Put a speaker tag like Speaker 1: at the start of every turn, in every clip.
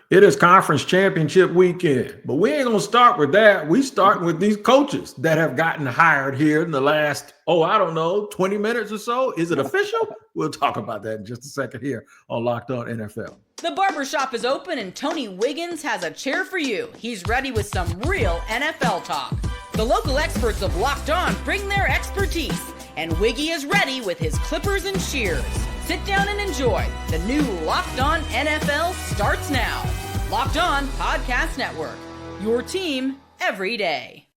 Speaker 1: It is conference championship weekend, but we ain't going to start with that. We starting with these coaches that have gotten hired here in the last, 20 minutes or so. Is it official? We'll talk about that in just a second here on Locked On NFL.
Speaker 2: The barbershop is open and Tony Wiggins has a chair for you. He's ready with some real NFL talk. The local experts of Locked On bring their expertise, and Wiggy is ready with his clippers and shears. Sit down and enjoy. The new Locked On NFL starts now. Locked On Podcast Network. Your team every day.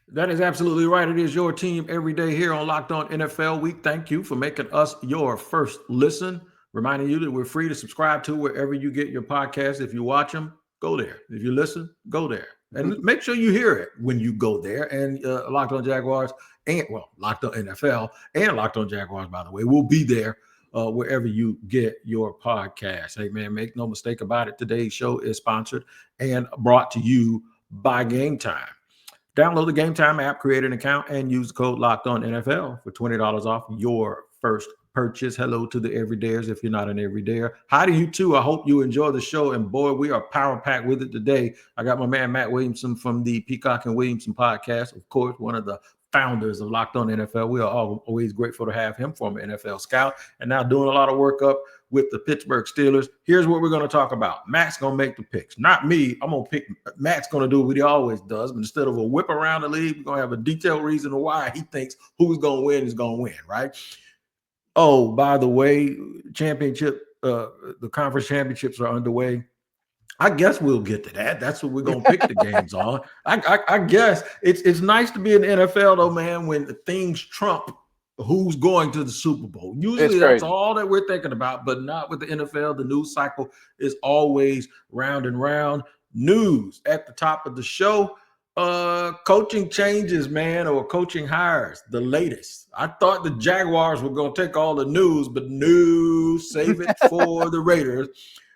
Speaker 1: That is absolutely right. It is your team every day here on Locked On NFL. We thank you for making us your first listen. Reminding you that we're free to subscribe to wherever you get your podcasts. If you watch them, go there. If you listen, go there. And make sure you hear it when you go there. And Locked On Jaguars Locked On NFL and Locked On Jaguars, by the way, will be there wherever you get your podcast. Hey, man, make no mistake about it. Today's show is sponsored and brought to you by Game Time. Download the Game Time app, create an account, and use the code Locked On NFL for $20 off your first purchase. Hello to the everydayers if you're not an everydayer. Hi to you too. I hope you enjoy the show. And boy, we are power packed with it today. I got my man Matt Williamson from the Peacock and Williamson podcast, of course, one of the founders of Locked On NFL. We are always grateful to have him, former NFL scout, and now doing a lot of work up with the Pittsburgh Steelers. Here's what we're going to talk about. Matt's going to make the picks. Not me. I'm going to pick. Matt's going to do what he always does. But instead of a whip around the league, we're going to have a detailed reason why he thinks who's going to win is going to win, right? Oh, by the way, the conference championships are underway. I guess we'll get to that. That's what we're going to pick the games on. I guess it's nice to be in the NFL, though, man, when the things trump who's going to the Super Bowl. Usually that's all that we're thinking about, but not with the NFL. The news cycle is always round and round. News at the top of the show. Coaching changes, man, or coaching hires, the latest. I thought the Jaguars were going to take all the news, but no, save it for the Raiders.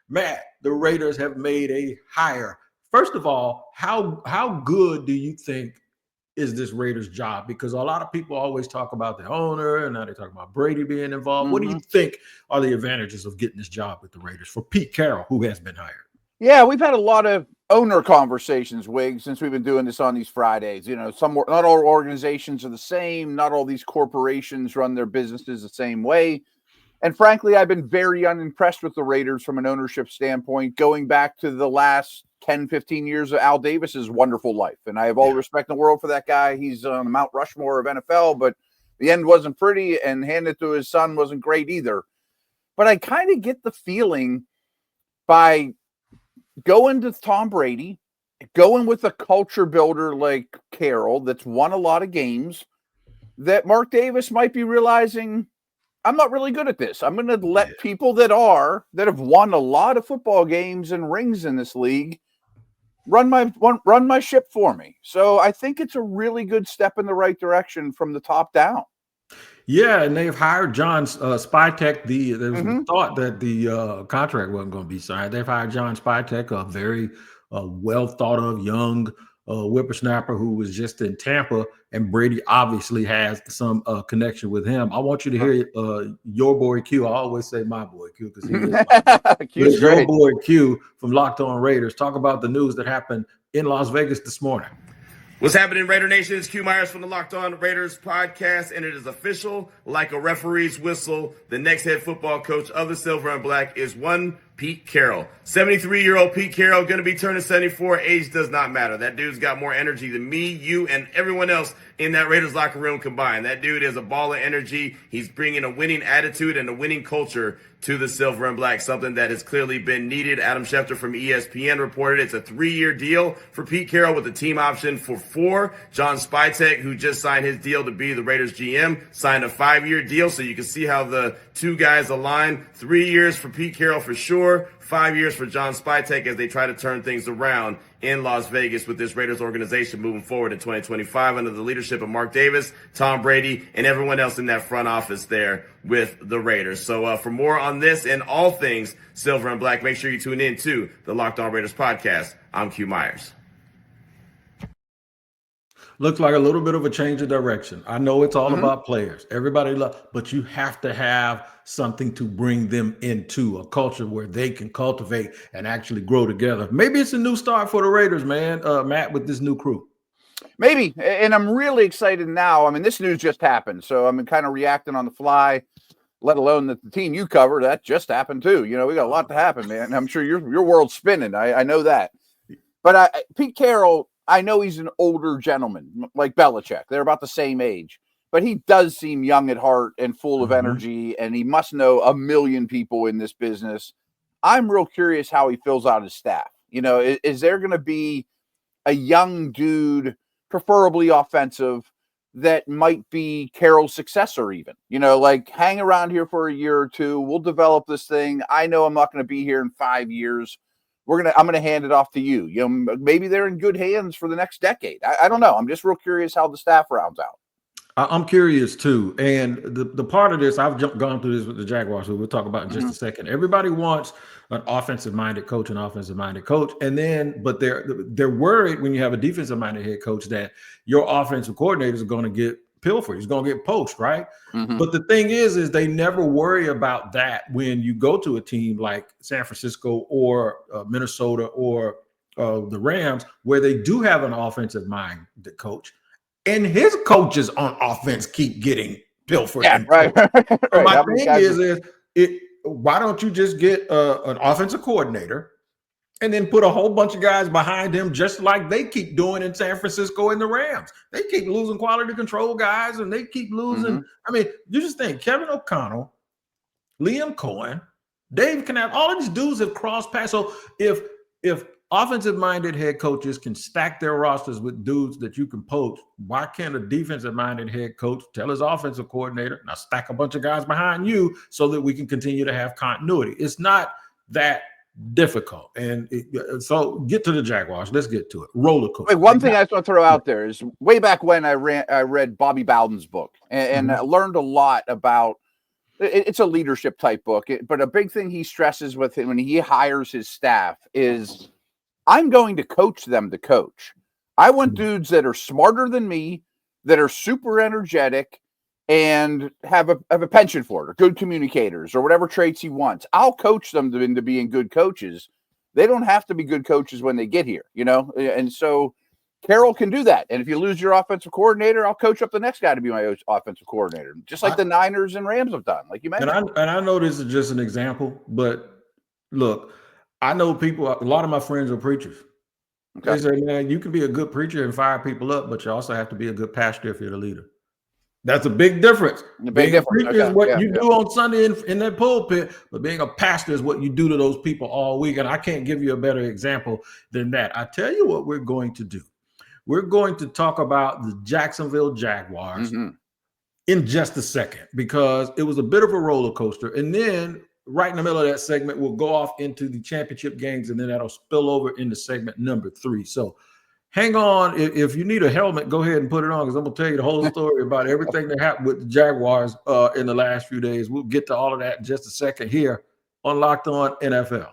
Speaker 1: Matt, the Raiders have made a hire. First of all, how good do you think is this Raiders job? Because a lot of people always talk about the owner, and now they talk about Brady being involved. What do you think are the advantages of getting this job with the Raiders for Pete Carroll, who has been hired?
Speaker 3: Yeah, we've had a lot of owner conversations, Wig, since we've been doing this on these Fridays. You know, not all organizations are the same. Not all these corporations run their businesses the same way. And frankly, I've been very unimpressed with the Raiders from an ownership standpoint, going back to the last 10, 15 years of Al Davis's wonderful life. And I have all the respect in the world for that guy. He's on the Mount Rushmore of NFL, but the end wasn't pretty, and handing it to his son wasn't great either. But I kind of get the feeling by going to Tom Brady, going with a culture builder like Carroll that's won a lot of games, that Mark Davis might be realizing, I'm not really good at this. I'm going to let people that have won a lot of football games and rings in this league run my ship for me. So I think it's a really good step in the right direction from the top down.
Speaker 1: Yeah, and they've hired John Spytek. There was thought that the contract wasn't going to be signed. They've hired John Spytek, a very well thought of young whippersnapper who was just in Tampa, and Brady obviously has some connection with him. I want you to hear your boy Q. I always say my boy Q because he is my boy. Your boy Q from Locked On Raiders talk about the news that happened in Las Vegas this morning.
Speaker 4: What's happening, Raider Nation? It's Q Myers from the Locked On Raiders podcast, and it is official. Like a referee's whistle, the next head football coach of the Silver and Black is one Pete Carroll. 73-year-old Pete Carroll, going to be turning 74. Age does not matter. That dude's got more energy than me, you, and everyone else in that Raiders locker room combined. That dude is a ball of energy. He's bringing a winning attitude and a winning culture to the Silver and Black, something that has clearly been needed. Adam Schefter from ESPN reported it's a 3-year deal for Pete Carroll with a team option for 4. John Spytek, who just signed his deal to be the Raiders GM, signed a 5-year deal, so you can see how the two guys align. 3 years for Pete Carroll for sure, 5 years for John Spytek as they try to turn things around in Las Vegas with this Raiders organization moving forward in 2025 under the leadership of Mark Davis, Tom Brady, and everyone else in that front office there with the Raiders. So for more on this and all things Silver and Black, make sure you tune in to the Locked On Raiders podcast. I'm Q Myers.
Speaker 1: Looks like a little bit of a change of direction. I know it's all
Speaker 3: Mhm.
Speaker 1: about players. Everybody but you have to have something to bring them into a culture where they can cultivate and actually grow together. Maybe it's a new start for the Raiders, man, Matt, with this new crew.
Speaker 3: Maybe. And I'm really excited now. I mean, this news just happened, so I'm kind of reacting on the fly, let alone that the team you cover, that just happened too. You know, we got a lot to happen, man. I'm sure your world's spinning. I know that. But Pete Carroll, I know he's an older gentleman, like Belichick. They're about the same age. But he does seem young at heart and full of energy, and he must know a million people in this business. I'm real curious how he fills out his staff. You know, is there going to be a young dude, preferably offensive, that might be Carroll's successor even? You know, like, hang around here for a year or two. We'll develop this thing. I know I'm not going to be here in 5 years. I'm going to hand it off to you. You know, maybe they're in good hands for the next decade. I don't know. I'm just real curious how the staff rounds out.
Speaker 1: I'm curious too. And the part of this, I've gone through this with the Jaguars, who we'll talk about in just a second. Everybody wants an offensive-minded coach, and then, but they're worried when you have a defensive-minded head coach that your offensive coordinators are going to get pilfered. He's going to get poached, right? But the thing is they never worry about that when you go to a team like San Francisco or Minnesota or the Rams, where they do have an offensive-minded coach. And his coaches on offense keep getting pilfered.
Speaker 3: Yeah, right.
Speaker 1: So my thing is why don't you just get an offensive coordinator and then put a whole bunch of guys behind him, just like they keep doing in San Francisco and the Rams? They keep losing quality control guys, and they keep losing. I mean, you just think Kevin O'Connell, Liam Cohen, Dave Canal, all of these dudes have crossed paths. So if offensive-minded head coaches can stack their rosters with dudes that you can poach, why can't a defensive-minded head coach tell his offensive coordinator, now stack a bunch of guys behind you so that we can continue to have continuity? It's not that difficult. And so get to the Jaguars. Let's get to it. Roller coaster.
Speaker 3: Wait, one thing I just want to throw out there is way back when I read Bobby Bowden's book and I learned a lot about it's a leadership type book. But a big thing he stresses with him when he hires his staff is, I'm going to coach them to coach. I want dudes that are smarter than me, that are super energetic, and have a penchant for it, or good communicators, or whatever traits he wants. I'll coach them into being good coaches. They don't have to be good coaches when they get here, you know? And so Carroll can do that. And if you lose your offensive coordinator, I'll coach up the next guy to be my offensive coordinator, just like the Niners and Rams have done, like you mentioned.
Speaker 1: And I know this is just an example, but look, I know people, a lot of my friends are preachers. Okay. They say, man, you can be a good preacher and fire people up, but you also have to be a good pastor if you're the leader. That's a big difference. Being a preacher is what you do on Sunday in that pulpit, but being a pastor is what you do to those people all week. And I can't give you a better example than that. I tell you what we're going to do. We're going to talk about the Jacksonville Jaguars in just a second, because it was a bit of a roller coaster. And then right in the middle of that segment, we'll go off into the championship games, and then that'll spill over into segment number 3. So hang on. If you need a helmet, go ahead and put it on, because I'm going to tell you the whole story about everything that happened with the Jaguars in the last few days. We'll get to all of that in just a second here on Locked On NFL.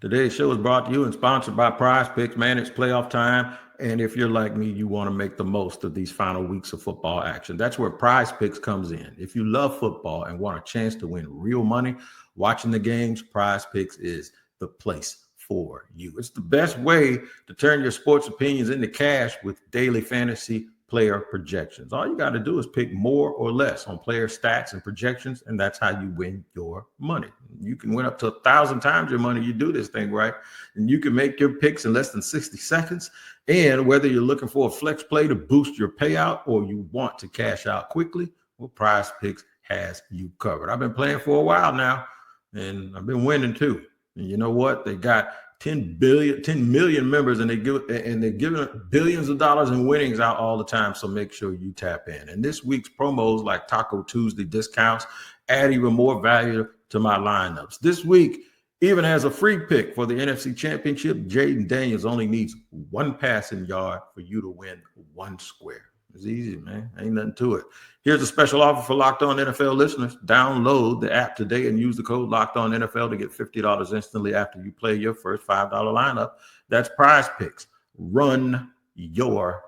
Speaker 1: Today's show is brought to you and sponsored by Prize Picks. Man, it's playoff time. And if you're like me, you want to make the most of these final weeks of football action. That's where Prize Picks comes in. If you love football and want a chance to win real money watching the games, Prize Picks is the place for you. It's the best way to turn your sports opinions into cash with daily fantasy player projections. All you got to do is pick more or less on player stats and projections, and that's how you win your money. You can win up to 1,000 times your money. You do this thing right, and you can make your picks in less than 60 seconds. And whether you're looking for a flex play to boost your payout or you want to cash out quickly, well, Prize Picks has you covered. I've been playing for a while now, and I've been winning too. And you know what? They got 10 million members, and they're giving billions of dollars in winnings out all the time. So make sure you tap in. And this week's promos, like Taco Tuesday discounts, add even more value to my lineups. This week even has a free pick for the NFC Championship. Jaden Daniels only needs one passing yard for you to win one square. It's easy, man. Ain't nothing to it. Here's a special offer for Locked On NFL listeners. Download the app today and use the code Locked On NFL to get $50 instantly after you play your first $5 lineup. That's Prize Picks. Run your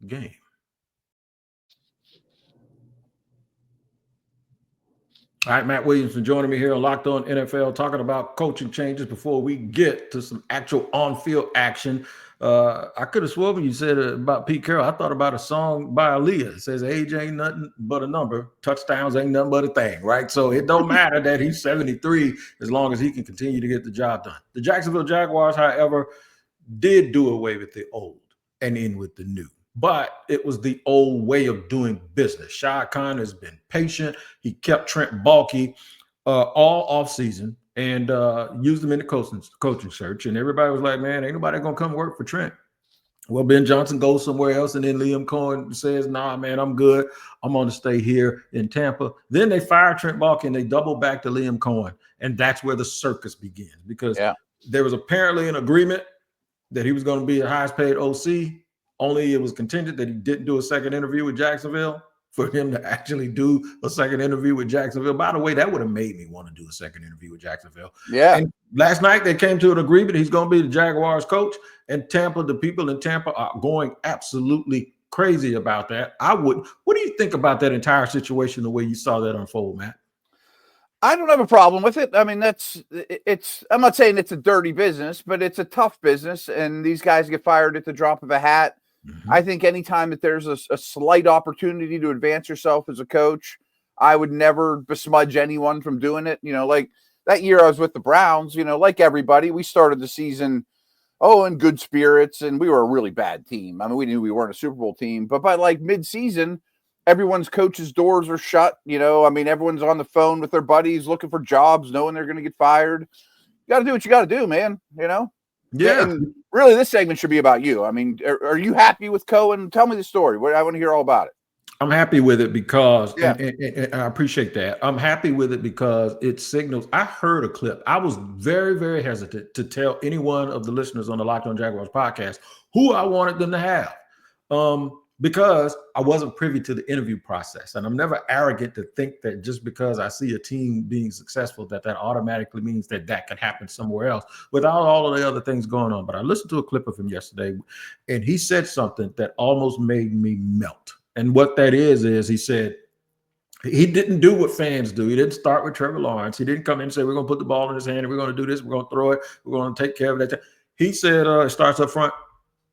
Speaker 1: game. All right, Matt Williamson joining me here on Locked On NFL, talking about coaching changes before we get to some actual on-field action. I could have sworn you said about Pete Carroll. I thought about a song by Aaliyah. It says, age ain't nothing but a number. Touchdowns ain't nothing but a thing, right? So it don't matter that he's 73 as long as he can continue to get the job done. The Jacksonville Jaguars, however, did do away with the old and in with the new. But it was the old way of doing business. Shad Khan has been patient. He kept Trent Baalke all offseason and used him in the coaching search. And everybody was like, man, ain't nobody going to come work for Trent. Well, Ben Johnson goes somewhere else. And then Liam Cohen says, nah, man, I'm good. I'm going to stay here in Tampa. Then they fire Trent Baalke and they double back to Liam Cohen. And that's where the circus begins, because there was apparently an agreement that he was going to be the highest paid OC. Only it was contingent that he didn't do a second interview with Jacksonville for him to actually do a second interview with Jacksonville. By the way, that would have made me want to do a second interview with Jacksonville. Yeah. And last night they came to an agreement. He's going to be the Jaguars coach, and Tampa, the people in Tampa are going absolutely crazy about that. What do you think about that entire situation, the way you saw that unfold, Matt?
Speaker 3: I don't have a problem with it. I mean, I'm not saying it's a dirty business, but it's a tough business, and these guys get fired at the drop of a hat. I think anytime that there's a slight opportunity to advance yourself as a coach, I would never besmudge anyone from doing it. You know, like that year I was with the Browns, you know, like everybody, we started the season, in good spirits, and we were a really bad team. I mean, we knew we weren't a Super Bowl team, but by like mid-season, everyone's coach's doors are shut. You know, I mean, everyone's on the phone with their buddies looking for jobs, knowing they're going to get fired. You got to do what you got to do, man, you know? Yeah. And really, this segment should be about you. I mean, are you happy with Cohen? Tell me the story. I want to hear all about it.
Speaker 1: I'm happy with it because, and I appreciate that. I'm happy with it because it signals. I heard a clip. I was very, very hesitant to tell any one of the listeners on the Locked On Jaguars podcast who I wanted them to have. Because I wasn't privy to the interview process. And I'm never arrogant to think that just because I see a team being successful, that automatically means that can happen somewhere else without all of the other things going on. But I listened to a clip of him yesterday, and he said something that almost made me melt. And what that is he said he didn't do what fans do. He didn't start with Trevor Lawrence. He didn't come in and say, we're going to put the ball in his hand and we're going to do this. We're going to throw it. We're going to take care of that. He said it starts up front.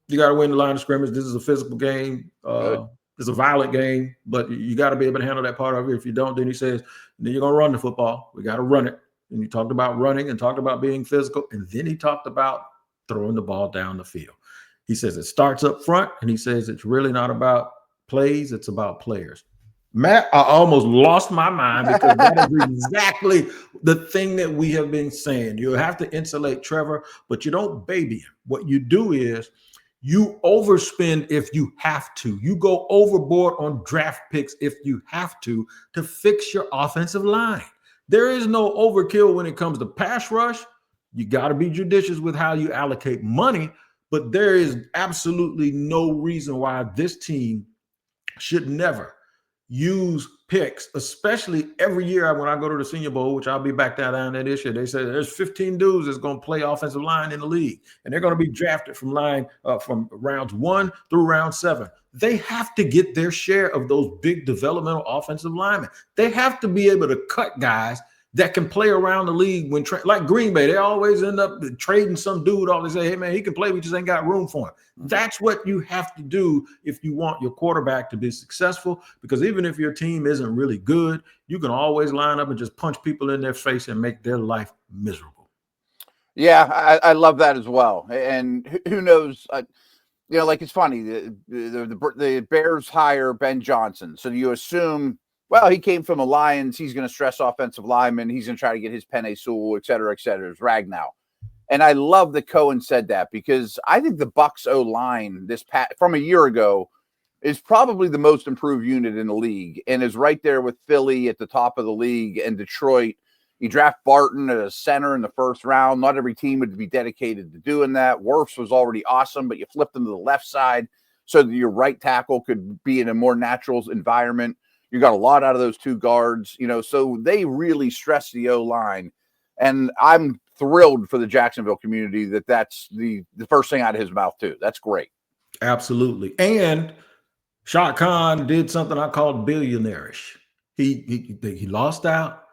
Speaker 1: You got to win the line of scrimmage. This is a physical game. It's a violent game, but you got to be able to handle that part of it. If you don't, then he says, then you're going to run the football. We got to run it. And he talked about running and talked about being physical. And then he talked about throwing the ball down the field. He says it starts up front, and he says it's really not about plays. It's about players. Matt, I almost lost my mind because that is exactly the thing that we have been saying. You have to insulate Trevor, but you don't baby him. What you do is you overspend if you have to. You go overboard on draft picks if you have to fix your offensive line. There is no overkill when it comes to pass rush. You got to be judicious with how you allocate money, but there is absolutely no reason why this team should never use picks, especially every year when I go to the Senior Bowl, which I'll be back down there this year. They say there's 15 dudes that's going to play offensive line in the league, and they're going to be drafted from rounds 1 through round 7. They have to get their share of those big developmental offensive linemen. They have to be able to cut guys that can play around the league like Green Bay. They always end up trading some dude off. They say, hey, man, he can play. We just ain't got room for him. That's what you have to do if you want your quarterback to be successful, because even if your team isn't really good, you can always line up and just punch people in their face and make their life miserable.
Speaker 3: Yeah, I love that as well. And who knows, like it's funny, the Bears hire Ben Johnson. So you assume, well, he came from the Lions. He's going to stress offensive linemen. He's going to try to get his Penei Sewell, et cetera, et cetera. It's Ragnow. And I love that Cohen said that, because I think the Bucs O-line from a year ago is probably the most improved unit in the league and is right there with Philly at the top of the league and Detroit. You draft Barton at a center in the first round. Not every team would be dedicated to doing that. Wirfs was already awesome, but you flipped him to the left side. so that your right tackle could be in a more natural environment. You got a lot out of those two guards, so they really stress the O-line. And I'm thrilled for the Jacksonville community that that's the first thing out of his mouth too. That's great.
Speaker 1: Absolutely. And Shad Khan did something I called billionaire-ish. He lost out.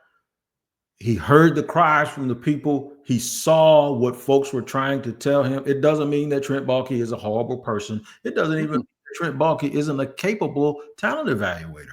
Speaker 1: He heard the cries from the people. He saw what folks were trying to tell him. It doesn't mean that Trent Baalke is a horrible person. It doesn't even mean that Trent Baalke isn't a capable talent evaluator.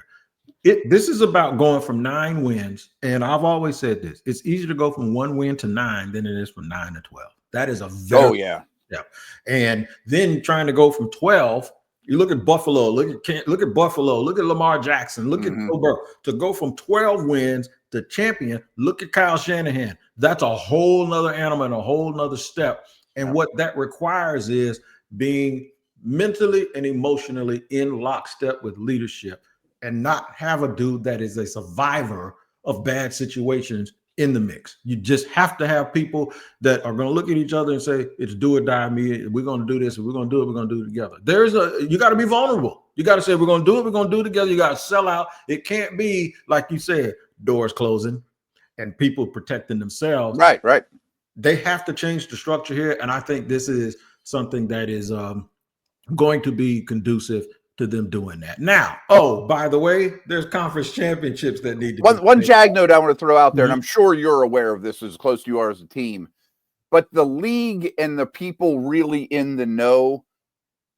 Speaker 1: This is about going from 9 wins. And I've always said this. It's easier to go from 1 win to 9 than it is from 9 to 12. That is a very step. And then trying to go from 12, you look at Buffalo, look at Buffalo, look at Lamar Jackson, look at Joe Burrow. To go from 12 wins to champion, look at Kyle Shanahan. That's a whole nother animal and a whole nother step. And what that requires is being mentally and emotionally in lockstep with leadership, and not have a dude that is a survivor of bad situations in the mix. You just have to have people that are going to look at each other and say, it's do or die me. We're going to do this. We're going to do it. We're going to do it together. You got to be vulnerable. You got to say, we're going to do it. We're going to do it together. You got to sell out. It can't be, like you said, doors closing and people protecting themselves.
Speaker 3: Right.
Speaker 1: They have to change the structure here. And I think this is something that is going to be conducive to them doing that. Now, by the way, there's conference championships that need to be
Speaker 3: one Jag note I want to throw out there, and I'm sure you're aware of this as close to you are as a team, but the league and the people really in the know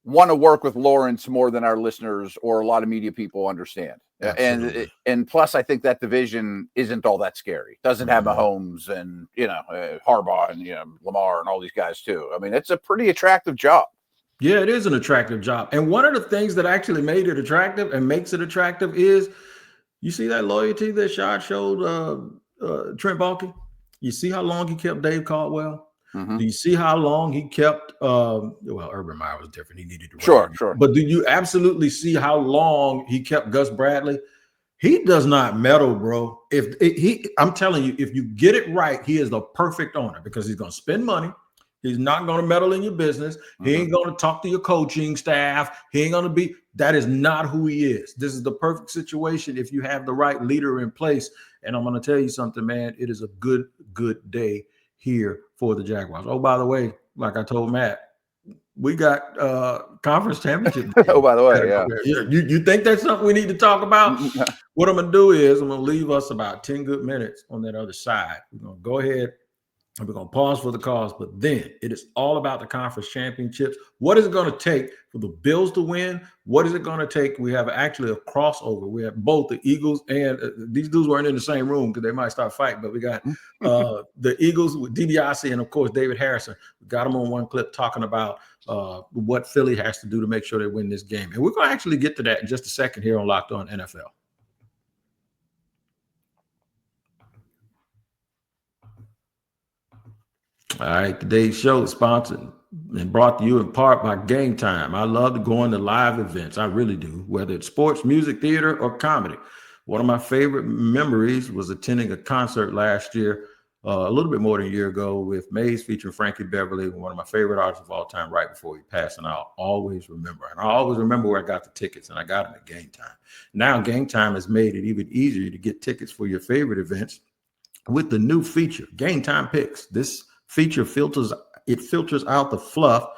Speaker 3: want to work with Lawrence more than our listeners or a lot of media people understand. And plus, I think that division isn't all that scary. Doesn't have Mahomes and Harbaugh and Lamar and all these guys too. I mean, it's a pretty attractive job.
Speaker 1: Yeah, it is an attractive job. And one of the things that actually made it attractive and makes it attractive is, you see that loyalty that Shad showed Trent Baalke? You see how long he kept Dave Caldwell? Do you see how long he kept Urban Meyer was different. He needed to
Speaker 3: Sure.
Speaker 1: But do you absolutely see how long he kept Gus Bradley? He does not meddle, bro. I'm telling you, if you get it right, he is the perfect owner, because he's going to spend money. He's not going to meddle in your business. He ain't going to talk to your coaching staff. He ain't going to that is not who he is. This is the perfect situation if you have the right leader in place. And I'm going to tell you something, man. It is a good day here for the Jaguars. Oh, by the way, like I told Matt, we got conference championship.
Speaker 3: Oh, by the way,
Speaker 1: You think that's something we need to talk about? What I'm going to do is I'm going to leave us about 10 good minutes on that other side. We're going to go ahead. We're going to pause for the cause, but then it is all about the conference championships. What is it going to take for the Bills to win? What is it going to take? We have actually a crossover. We have both the Eagles and these dudes weren't in the same room because they might start fighting, but we got the Eagles with DiBiase and, of course, David Harrison. We got them on one clip talking about what Philly has to do to make sure they win this game. And we're going to actually get to that in just a second here on Locked On NFL. All right, today's show is sponsored and brought to you in part by Game Time. I love going to live events. I really do, whether it's sports, music, theater, or comedy. One of my favorite memories was attending a concert last year, a little bit more than a year ago, with Maze featuring Frankie Beverly, one of my favorite artists of all time, right before he passed. And I'll always remember. And I always remember where I got the tickets, and I got them at Game Time. Now, Game Time has made it even easier to get tickets for your favorite events with the new feature, Game Time Picks. This feature filters out the fluff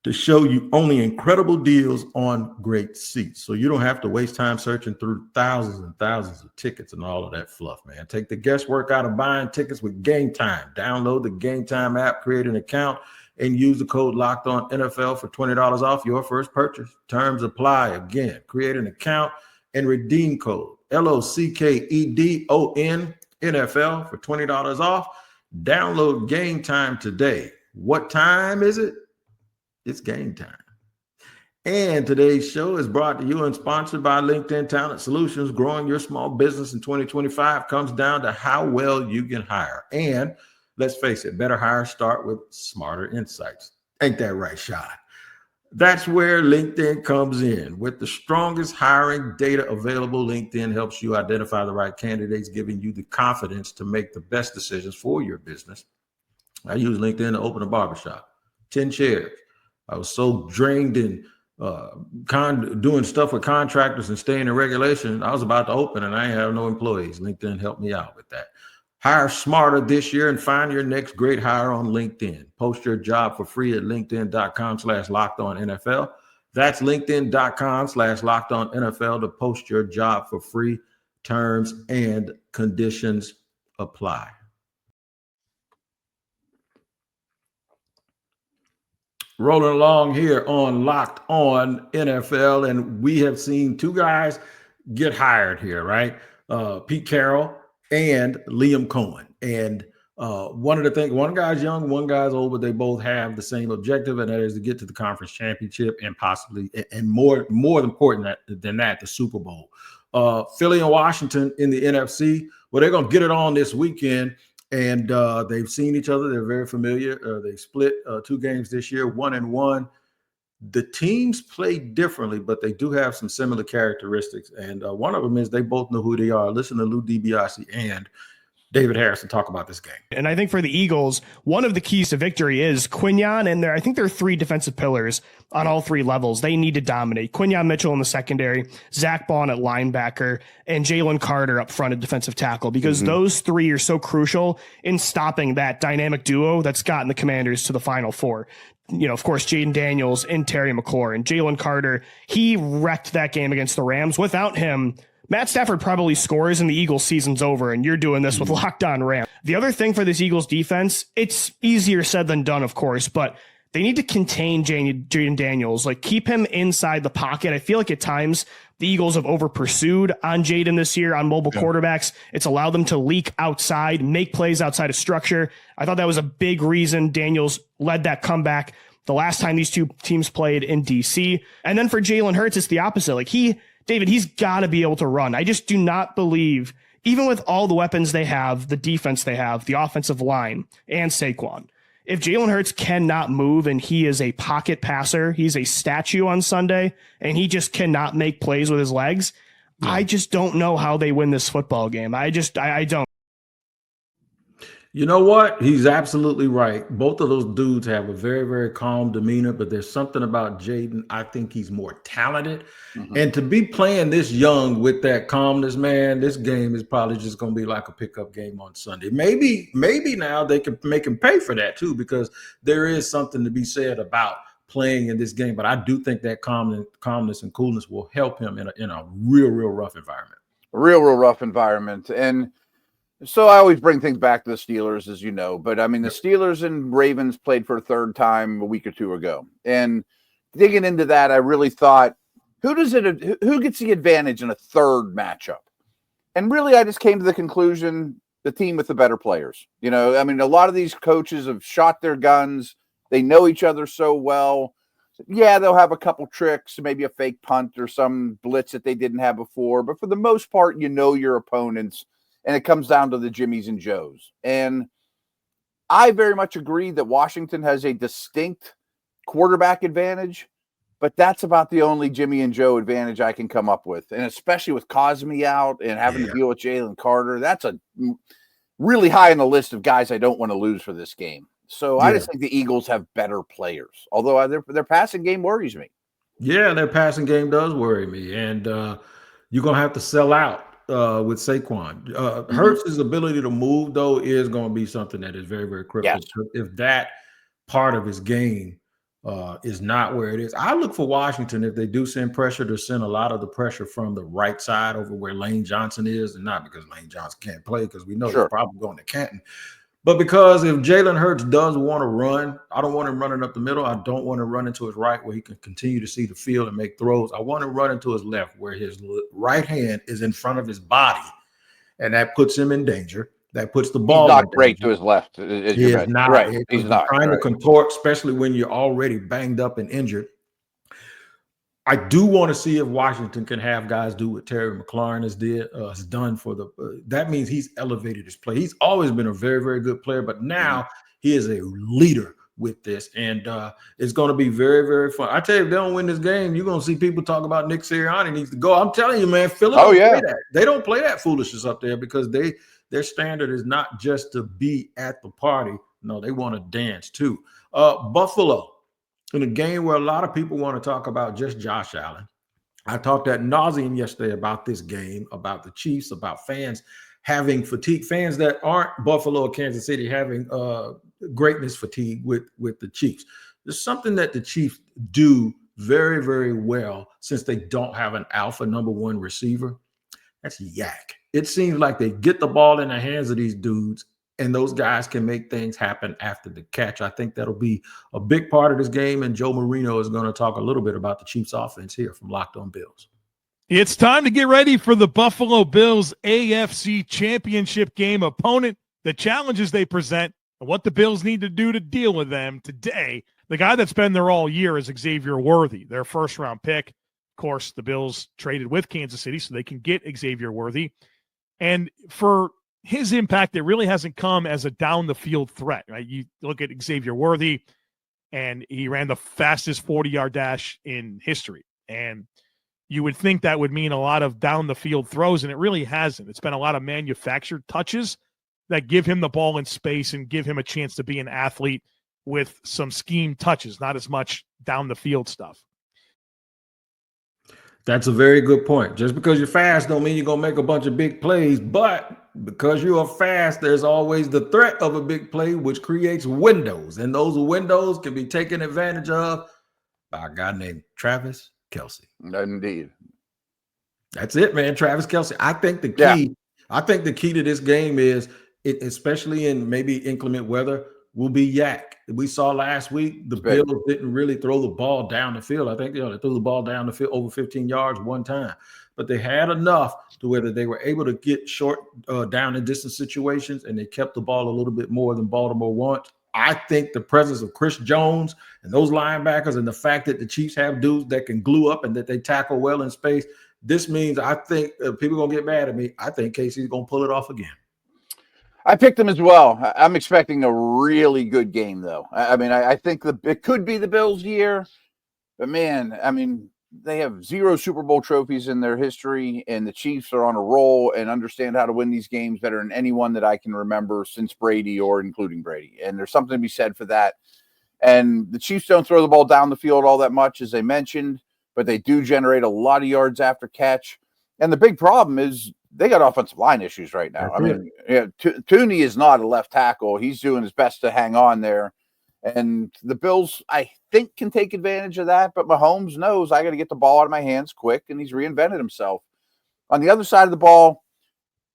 Speaker 1: to show you only incredible deals on great seats. So you don't have to waste time searching through thousands and thousands of tickets and all of that fluff, man. Take the guesswork out of buying tickets with Game Time. Download the Game Time app, create an account, and use the code Locked On NFL for $20 off your first purchase. Terms apply. Again, create an account and redeem code LOCKEDON NFL for $20 off. Download Game Time today. What time is it? It's game time. And today's show is brought to you and sponsored by LinkedIn Talent Solutions. Growing your small business in 2025 comes down to how well you can hire. And let's face it, better hires start with smarter insights. Ain't that right, Shad? That's where LinkedIn comes in. With the strongest hiring data available, LinkedIn helps you identify the right candidates, giving you the confidence to make the best decisions for your business. I use LinkedIn to open a barbershop, 10 chairs. I was so drained in doing stuff with contractors and staying in regulation. I was about to open and I ain't have no employees. LinkedIn helped me out with that. Hire smarter this year and find your next great hire on LinkedIn. Post your job for free at linkedin.com/lockedonnfl. That's linkedin.com/lockedonnfl to post your job for free. Terms and conditions apply. Rolling along here on Locked On NFL, and we have seen two guys get hired here, right? Pete Carroll and Liam Cohen. And one of the things, one guy's young, one guy's old, but they both have the same objective, and that is to get to the conference championship and possibly, and more important than that, the Super Bowl. Philly and Washington in the NFC, well, they're going to get it on this weekend. And they've seen each other. They're very familiar. They split 2 games this year, 1-1. The teams play differently, but they do have some similar characteristics. And one of them is they both know who they are. Listen to Lou DiBiase and David Harrison talk about this game.
Speaker 5: And I think for the Eagles, one of the keys to victory is Quinyon, and I think there are 3 defensive pillars on all 3 levels. They need to dominate. Quinyon Mitchell in the secondary, Zach Bond at linebacker, and Jalen Carter up front at defensive tackle, because those 3 are so crucial in stopping that dynamic duo that's gotten the Commanders to the Final Four. You know, of course, Jaden Daniels and Terry McLaurin. Jalen Carter, he wrecked that game against the Rams. Without him, Matt Stafford probably scores and the Eagles season's over, and you're doing this with Locked On Rams. The other thing for this Eagles defense, it's easier said than done, of course, but they need to contain Jaden Daniels, like keep him inside the pocket. I feel like at times the Eagles have over pursued on Jaden this year on mobile quarterbacks. It's allowed them to leak outside, make plays outside of structure. I thought that was a big reason Daniels led that comeback the last time these 2 teams played in DC. And then for Jalen Hurts, it's the opposite. Like David, he's got to be able to run. I just do not believe, even with all the weapons they have, the defense they have, the offensive line, and Saquon, if Jalen Hurts cannot move and he is a pocket passer, he's a statue on Sunday, and he just cannot make plays with his legs, I just don't know how they win this football game. I don't.
Speaker 1: You know what? He's absolutely right. Both of those dudes have a very, very calm demeanor, but there's something about Jaden. I think he's more talented. And to be playing this young with that calmness, man, this game is probably just going to be like a pickup game on Sunday. Maybe now they can make him pay for that too, because there is something to be said about playing in this game. But I do think that calmness and coolness will help him in a real, real rough environment.
Speaker 3: Real rough environment. And so I always bring things back to the Steelers, as you know, but I mean, the Steelers and Ravens played for a third time a week or 2 ago. And digging into that, I really thought, who gets the advantage in a third matchup? And really, I just came to the conclusion, the team with the better players. You know, I mean, a lot of these coaches have shot their guns. They know each other so well. Yeah, they'll have a couple tricks, maybe a fake punt or some blitz that they didn't have before. But for the most part, you know your opponents. And it comes down to the Jimmies and Joes. And I very much agree that Washington has a distinct quarterback advantage, but that's about the only Jimmy and Joe advantage I can come up with. And especially with Cosme out and having to deal with Jalen Carter, that's a really high on the list of guys I don't want to lose for this game. So I just think the Eagles have better players, although their passing game worries me.
Speaker 1: Yeah, their passing game does worry me. And you're going to have to sell out with Saquon. Hurts' ability to move, though, is going to be something that is very, very critical.
Speaker 3: Yes.
Speaker 1: If that part of his game is not where it is, I look for Washington, if they do send pressure, to send a lot of the pressure from the right side over where Lane Johnson is, and not because Lane Johnson can't play, because we know he's probably going to Canton. But because if Jalen Hurts does want to run, I don't want him running up the middle. I don't want him running to his right where he can continue to see the field and make throws. I want him running to his left where his right hand is in front of his body, and that puts him in danger. That puts the ball.
Speaker 3: He's not great to his left.
Speaker 1: He is not.
Speaker 3: Right. He's not
Speaker 1: trying to contort, especially when you're already banged up and injured. I do want to see if Washington can have guys do what Terry McLaurin has done for the. That means he's elevated his play. He's always been a very, very good player, but now he is a leader with this, and it's going to be very, very fun. I tell you, if they don't win this game, you're going to see people talk about Nick Sirianni needs to go. I'm telling you, man, Philly don't play that. They don't play that foolishness up there because their standard is not just to be at the party. No, they want to dance too. Buffalo in a game where a lot of people want to talk about just Josh Allen. I talked ad nauseum yesterday about this game, about the Chiefs, about fans having fatigue, fans that aren't Buffalo or Kansas City having greatness fatigue with the Chiefs. There's something that the Chiefs do very, very well since they don't have an alpha number one receiver. That's yak. It seems like they get the ball in the hands of these dudes, and those guys can make things happen after the catch. I think that'll be a big part of this game, and Joe Marino is going to talk a little bit about the Chiefs offense here from Locked On Bills.
Speaker 6: It's time to get ready for the Buffalo Bills AFC Championship game opponent, the challenges they present, and what the Bills need to do to deal with them today. The guy that's been there all year is Xavier Worthy, their first-round pick. Of course, the Bills traded with Kansas City so they can get Xavier Worthy. And for his impact, it really hasn't come as a down-the-field threat. Right? You look at Xavier Worthy, and he ran the fastest 40-yard dash in history. And you would think that would mean a lot of down-the-field throws, and it really hasn't. It's been a lot of manufactured touches that give him the ball in space and give him a chance to be an athlete with some scheme touches, not as much down-the-field stuff.
Speaker 1: That's a very good point. Just because you're fast don't mean you're going to make a bunch of big plays, but because you are fast, there's always the threat of a big play, which creates windows, and those windows can be taken advantage of by a guy named Travis Kelce.
Speaker 3: Indeed.
Speaker 1: That's it, man. Travis Kelce. I think the key to this game is, especially in maybe inclement weather, will be yak. We saw last week the Bills didn't really throw the ball down the field. I think they threw the ball down the field over 15 yards one time, but they had enough to whether they were able to get short down and distance situations, and they kept the ball a little bit more than Baltimore wants. I think the presence of Chris Jones and those linebackers and the fact that the Chiefs have dudes that can glue up and that they tackle well in space, this means I think people are going to get mad at me. I think Casey's going to pull it off again.
Speaker 3: I picked them as well. I'm expecting a really good game, though. I mean, I think it could be the Bills' year, but man, I mean, they have 0 Super Bowl trophies in their history, and the Chiefs are on a roll and understand how to win these games better than anyone that I can remember since Brady or including Brady. And there's something to be said for that. And the Chiefs don't throw the ball down the field all that much, as I mentioned, but they do generate a lot of yards after catch. And the big problem is they got offensive line issues right now. I mean, Tooney is not a left tackle. He's doing his best to hang on there. And the Bills, I think, can take advantage of that. But Mahomes knows I got to get the ball out of my hands quick, and he's reinvented himself. On the other side of the ball,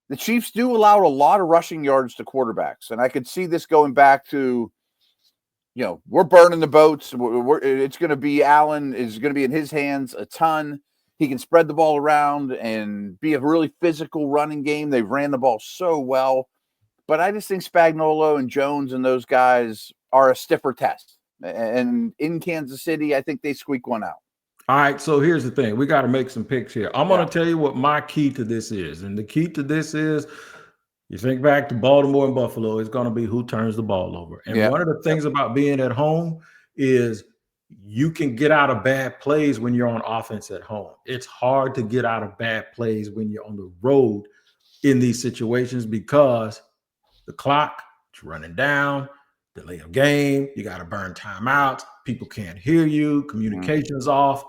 Speaker 3: the Chiefs do allow a lot of rushing yards to quarterbacks. And I could see this going back to, we're burning the boats. It's going to be Allen is going to be in his hands a ton. He can spread the ball around and be a really physical running game. They've ran the ball so well. But I just think Spagnuolo and Jones and those guys are a stiffer test. And in Kansas City, I think they squeak one out.
Speaker 1: All right, so here's the thing. We got to make some picks here. I'm going to tell you what my key to this is. And the key to this is, you think back to Baltimore and Buffalo, it's going to be who turns the ball over. And one of the things about being at home is you can get out of bad plays when you're on offense at home. It's hard to get out of bad plays when you're on the road in these situations because the clock is running down, delay of game, you got to burn timeouts, people can't hear you, communication's off.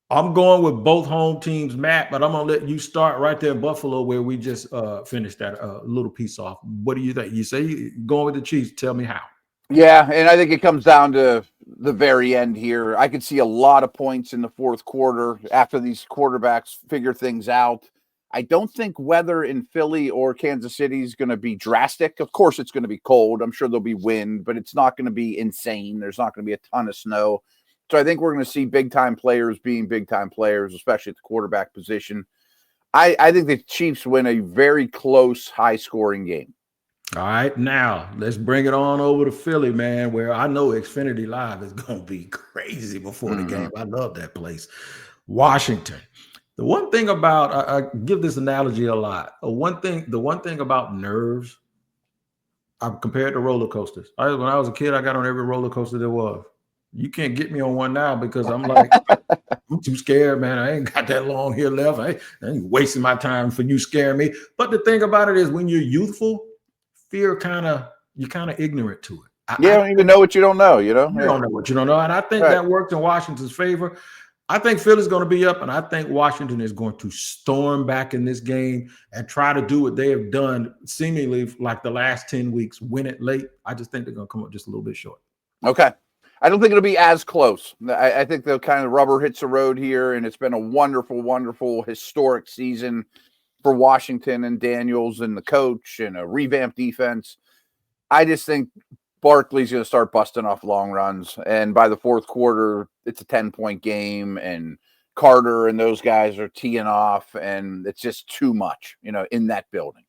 Speaker 1: I'm going with both home teams, Matt, but I'm going to let you start right there in Buffalo where we just finished that little piece off. What do you think? You say you're going with the Chiefs. Tell me how.
Speaker 3: Yeah, and I think it comes down to the very end here. I could see a lot of points in the fourth quarter after these quarterbacks figure things out. I don't think weather in Philly or Kansas City is going to be drastic. Of course, it's going to be cold. I'm sure there'll be wind, but it's not going to be insane. There's not going to be a ton of snow. So I think we're going to see big-time players being big-time players, especially at the quarterback position. I think the Chiefs win a very close, high-scoring game.
Speaker 1: All right, now let's bring it on over to Philly, man, where I know Xfinity Live is going to be crazy before the game. I love that place. Washington. The one thing about, I give this analogy a lot. The one thing about nerves, I'm compared to roller coasters. When I was a kid, I got on every roller coaster there was. You can't get me on one now because I'm like, I'm too scared, man. I ain't got that long here left. I ain't wasting my time for you scaring me. But the thing about it is when you're youthful, fear you're kind of ignorant to it.
Speaker 3: You don't even know what you don't know, you know?
Speaker 1: You don't know what you don't know. And I think that worked in Washington's favor. I think Philly's going to be up, and I think Washington is going to storm back in this game and try to do what they have done seemingly like the last 10 weeks, win it late. I just think they're going to come up just a little bit short.
Speaker 3: Okay. I don't think it'll be as close. I think the kind of rubber hits the road here, and it's been a wonderful, wonderful, historic season for Washington and Daniels and the coach and a revamped defense. I just think Barkley's going to start busting off long runs, and by the fourth quarter, it's a 10-point game, and Carter and those guys are teeing off, and it's just too much, in that building.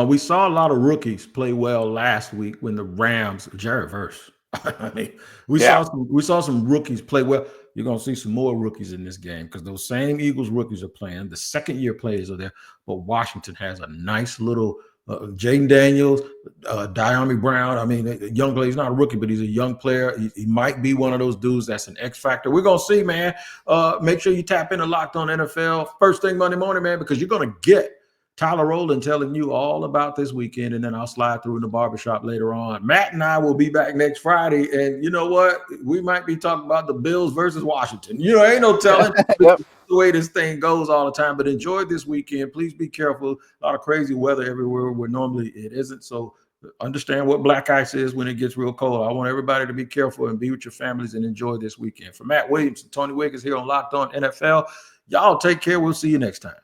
Speaker 1: We saw a lot of rookies play well last week when the Rams, Jared Verse. I mean, we saw some rookies play well. You're going to see some more rookies in this game because those same Eagles rookies are playing. The second-year players are there, but Washington has a nice little Jaden Daniels, Diami Brown. I mean, a young player. He's not a rookie, but he's a young player. He might be one of those dudes that's an X factor. We're going to see, man. Make sure you tap into Locked On NFL first thing Monday morning, man, because you're going to get Tyler Rowland telling you all about this weekend, and then I'll slide through in the barbershop later on. Matt and I will be back next Friday, and you know what? We might be talking about the Bills versus Washington. Ain't no telling the way this thing goes all the time, but enjoy this weekend. Please be careful. A lot of crazy weather everywhere where normally it isn't, so understand what black ice is when it gets real cold. I want everybody to be careful and be with your families and enjoy this weekend. For Matt Williamson, Tony Wiggins here on Locked On NFL, y'all take care. We'll see you next time.